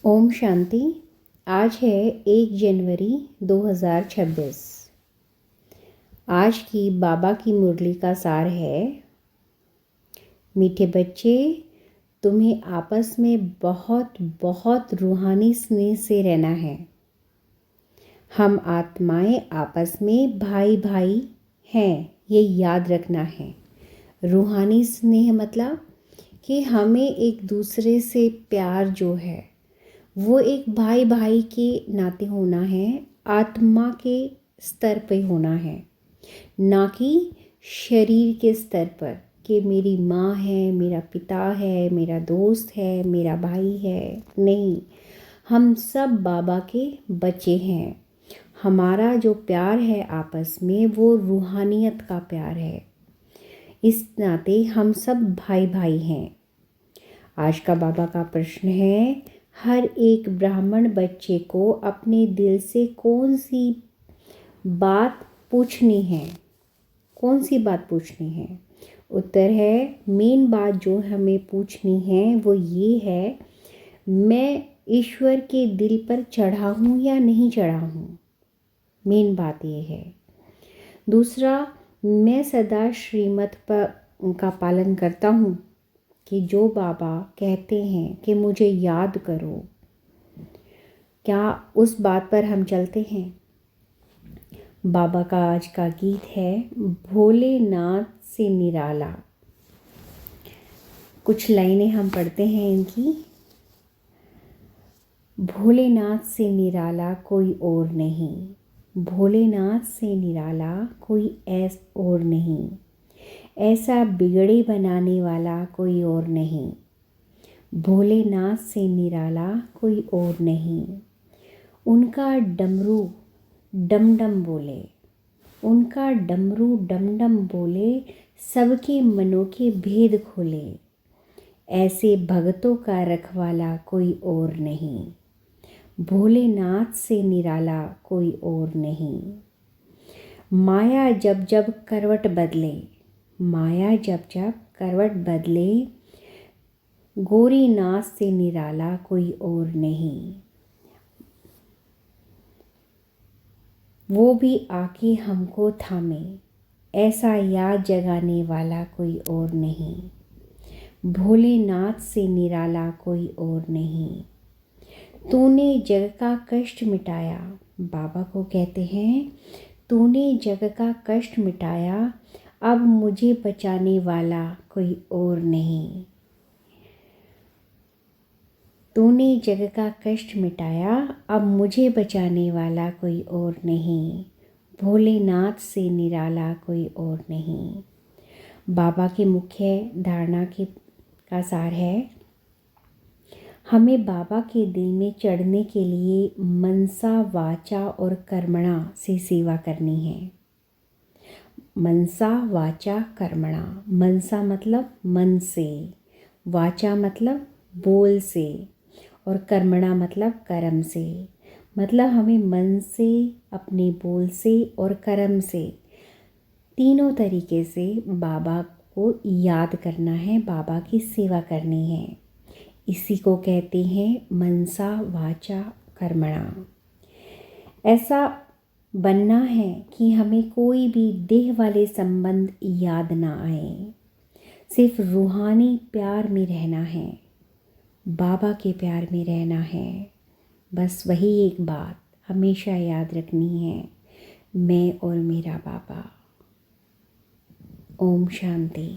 ओम शांति। आज है 1 जनवरी 2026। आज की बाबा की मुरली का सार है, मीठे बच्चे, तुम्हें आपस में बहुत बहुत रूहानी स्नेह से रहना है। हम आत्माएं आपस में भाई भाई हैं, ये याद रखना है। रूहानी स्नेह मतलब कि हमें एक दूसरे से प्यार जो है वो एक भाई भाई के नाते होना है, आत्मा के स्तर पे होना है, ना कि शरीर के स्तर पर कि मेरी माँ है, मेरा पिता है, मेरा दोस्त है, मेरा भाई है। नहीं, हम सब बाबा के बच्चे हैं। हमारा जो प्यार है आपस में वो रूहानियत का प्यार है। इस नाते हम सब भाई भाई हैं। आज का बाबा का प्रश्न है, हर एक ब्राह्मण बच्चे को अपने दिल से कौन सी बात पूछनी है? कौन सी बात पूछनी है? उत्तर है, मेन बात जो हमें पूछनी है वो ये है, मैं ईश्वर के दिल पर चढ़ा हूँ या नहीं चढ़ा हूँ। मेन बात ये है। दूसरा, मैं सदा श्रीमत पर का पालन करता हूँ कि जो बाबा कहते हैं कि मुझे याद करो, क्या उस बात पर हम चलते हैं? बाबा का आज का गीत है, भोलेनाथ से निराला। कुछ लाइनें हम पढ़ते हैं इनकी। भोलेनाथ से निराला कोई और नहीं, भोलेनाथ से निराला कोई और नहीं, ऐसा बिगड़े बनाने वाला कोई और नहीं, भोलेनाथ से निराला कोई और नहीं। उनका डमरू डम डम बोले, उनका डमरू डम डम बोले, सबके मनों के भेद खोले, ऐसे भक्तों का रखवाला कोई और नहीं, भोलेनाथ से निराला कोई और नहीं। माया जब जब करवट बदले, माया जब जब करवट बदले, गोरीनाथ से निराला कोई और नहीं, वो भी आके हमको थामे, ऐसा याद जगाने वाला कोई और नहीं, भोलेनाथ से निराला कोई और नहीं। तूने जग का कष्ट मिटाया, बाबा को कहते हैं, तूने जग का कष्ट मिटाया, अब मुझे बचाने वाला कोई और नहीं, तूने जग का कष्ट मिटाया, अब मुझे बचाने वाला कोई और नहीं, भोलेनाथ से निराला कोई और नहीं। बाबा की मुख्य धारणा का सार है, हमें बाबा के दिल में चढ़ने के लिए मनसा वाचा और कर्मणा से सेवा करनी है। मनसा वाचा कर्मणा, मनसा मतलब मन से, वाचा मतलब बोल से, और कर्मणा मतलब कर्म से। मतलब हमें मन से, अपने बोल से और कर्म से, तीनों तरीके से बाबा को याद करना है, बाबा की सेवा करनी है। इसी को कहते हैं मनसा वाचा कर्मणा। ऐसा बनना है कि हमें कोई भी देह वाले संबंध याद ना आए, सिर्फ रूहानी प्यार में रहना है, बाबा के प्यार में रहना है। बस वही एक बात हमेशा याद रखनी है, मैं और मेरा बाबा। ओम शांति।